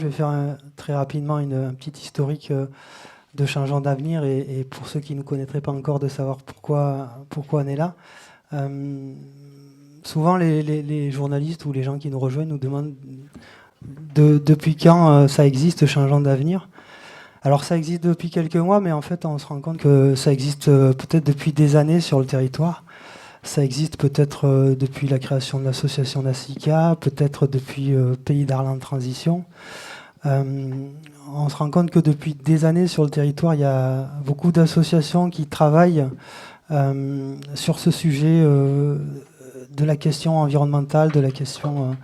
Je vais faire très rapidement un petit historique de Changeant d'avenir et pour ceux qui ne nous connaîtraient pas encore, de savoir pourquoi on est là. Souvent, les journalistes ou les gens qui nous rejoignent nous demandent depuis quand ça existe, Changeant d'avenir. Alors ça existe depuis quelques mois, mais en fait on se rend compte que ça existe peut-être depuis des années sur le territoire. Ça existe peut-être depuis la création de l'association NACICA, peut-être depuis Pays d'Arlande Transition. On se rend compte que depuis des années sur le territoire, il y a beaucoup d'associations qui travaillent sur ce sujet de la question environnementale, de la question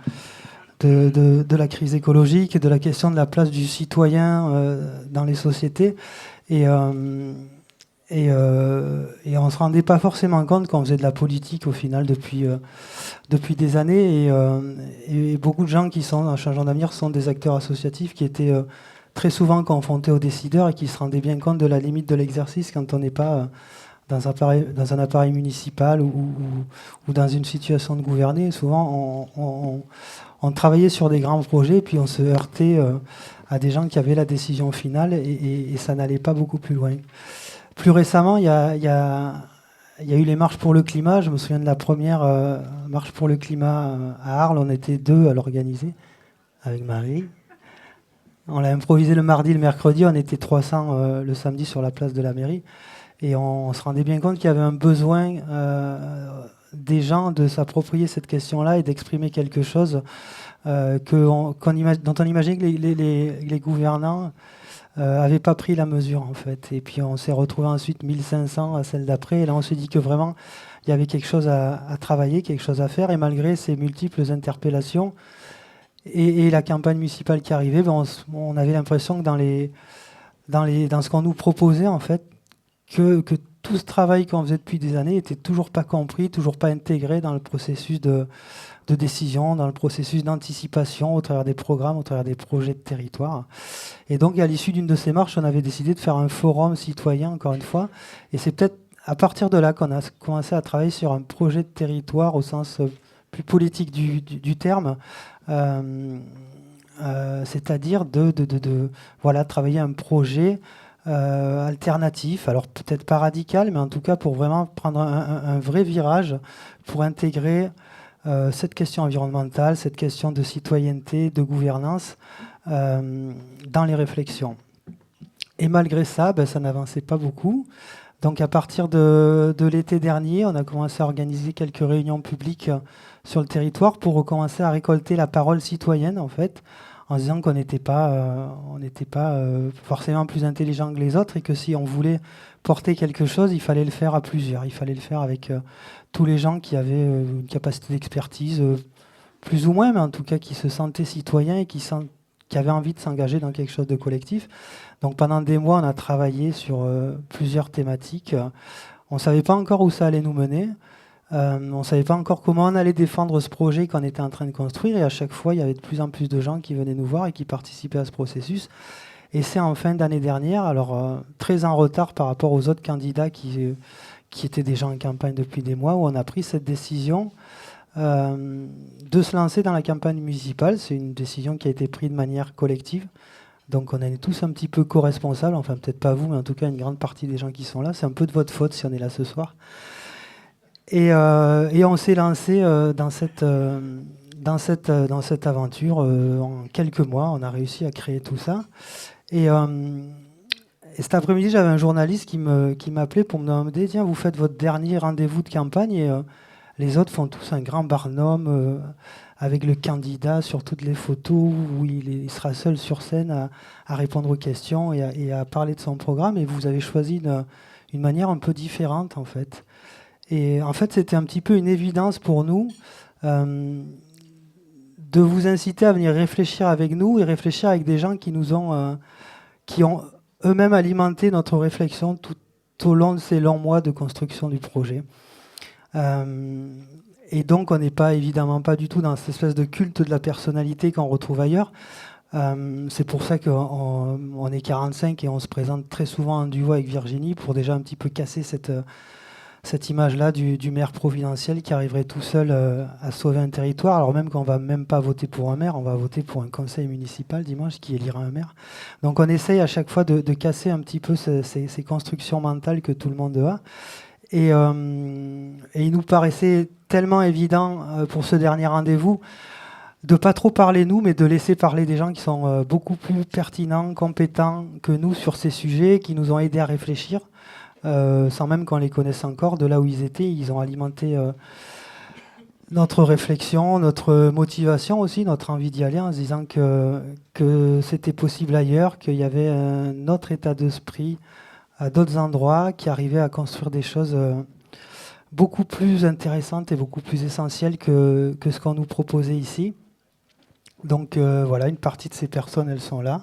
de la crise écologique, de la question de la place du citoyen dans les sociétés. Et on ne se rendait pas forcément compte qu'on faisait de la politique au final depuis des années. Et beaucoup de gens qui sont en Changeant d'avenir sont des acteurs associatifs qui étaient très souvent confrontés aux décideurs et qui se rendaient bien compte de la limite de l'exercice quand on n'est pas dans un appareil municipal ou dans une situation de gouverner. Souvent, on travaillait sur des grands projets et puis on se heurtait à des gens qui avaient la décision finale et ça n'allait pas beaucoup plus loin. Plus récemment, il y a eu les marches pour le climat. Je me souviens de la première marche pour le climat à Arles. On était 2 à l'organiser avec Marie. On l'a improvisé le mardi, le mercredi. On était 300 le samedi sur la place de la mairie. Et on se rendait bien compte qu'il y avait un besoin des gens de s'approprier cette question-là et d'exprimer quelque chose dont on imaginait que les gouvernants n'avaient pas pris la mesure, en fait. Et puis on s'est retrouvé ensuite 1500 à celle d'après. Et là, on s'est dit que vraiment, il y avait quelque chose à travailler, quelque chose à faire. Et malgré ces multiples interpellations et la campagne municipale qui arrivait, on avait l'impression que dans ce qu'on nous proposait, en fait, que tout ce travail qu'on faisait depuis des années n'était toujours pas compris, toujours pas intégré dans le processus de décision, dans le processus d'anticipation au travers des programmes, au travers des projets de territoire. Et donc, à l'issue d'une de ces marches, on avait décidé de faire un forum citoyen, encore une fois. Et c'est peut-être à partir de là qu'on a commencé à travailler sur un projet de territoire au sens plus politique du terme, c'est-à-dire de travailler un projet alternatif, alors peut-être pas radical, mais en tout cas pour vraiment prendre un vrai virage pour intégrer cette question environnementale, cette question de citoyenneté, de gouvernance dans les réflexions. Et malgré ça, ça n'avançait pas beaucoup. Donc à partir de l'été dernier, on a commencé à organiser quelques réunions publiques sur le territoire pour recommencer à récolter la parole citoyenne, en fait, en se disant qu'on n'était pas forcément plus intelligent que les autres et que si on voulait porter quelque chose, il fallait le faire à plusieurs. Il fallait le faire avec tous les gens qui avaient une capacité d'expertise, plus ou moins, mais en tout cas qui se sentaient citoyens et qui avaient envie de s'engager dans quelque chose de collectif. Donc pendant des mois, on a travaillé sur plusieurs thématiques. On ne savait pas encore où ça allait nous mener. On ne savait pas encore comment on allait défendre ce projet qu'on était en train de construire. Et à chaque fois, il y avait de plus en plus de gens qui venaient nous voir et qui participaient à ce processus. Et c'est en fin d'année dernière, alors très en retard par rapport aux autres candidats qui étaient déjà en campagne depuis des mois, où on a pris cette décision de se lancer dans la campagne municipale. C'est une décision qui a été prise de manière collective. Donc on est tous un petit peu co-responsables, enfin peut-être pas vous, mais en tout cas une grande partie des gens qui sont là. C'est un peu de votre faute si on est là ce soir. Et on s'est lancé dans cette aventure en quelques mois. On a réussi à créer tout ça. Et cet après-midi, j'avais un journaliste qui m'appelait pour me demander, tiens, vous faites votre dernier rendez-vous de campagne et les autres font tous un grand barnum avec le candidat sur toutes les photos où il sera seul sur scène à répondre aux questions et à parler de son programme. Et vous avez choisi une manière un peu différente, en fait. Et en fait, c'était un petit peu une évidence pour nous de vous inciter à venir réfléchir avec nous et réfléchir avec des gens qui ont eux-mêmes alimenté notre réflexion tout au long de ces longs mois de construction du projet. Et donc, on n'est évidemment pas du tout dans cette espèce de culte de la personnalité qu'on retrouve ailleurs. C'est pour ça qu'on est 45 et on se présente très souvent en duo avec Virginie pour déjà un petit peu casser cette image-là du maire providentiel qui arriverait tout seul à sauver un territoire, alors même qu'on ne va même pas voter pour un maire, on va voter pour un conseil municipal dimanche qui élira un maire. Donc on essaye à chaque fois de casser un petit peu ces constructions mentales que tout le monde a. Et il nous paraissait tellement évident pour ce dernier rendez-vous de pas trop parler nous, mais de laisser parler des gens qui sont beaucoup plus pertinents, compétents que nous sur ces sujets, qui nous ont aidés à réfléchir. Sans même qu'on les connaisse encore, de là où ils étaient, ils ont alimenté notre réflexion, notre motivation aussi, notre envie d'y aller en se disant que c'était possible ailleurs, qu'il y avait un autre état d'esprit à d'autres endroits qui arrivait à construire des choses beaucoup plus intéressantes et beaucoup plus essentielles que ce qu'on nous proposait ici. Donc voilà, une partie de ces personnes, elles sont là.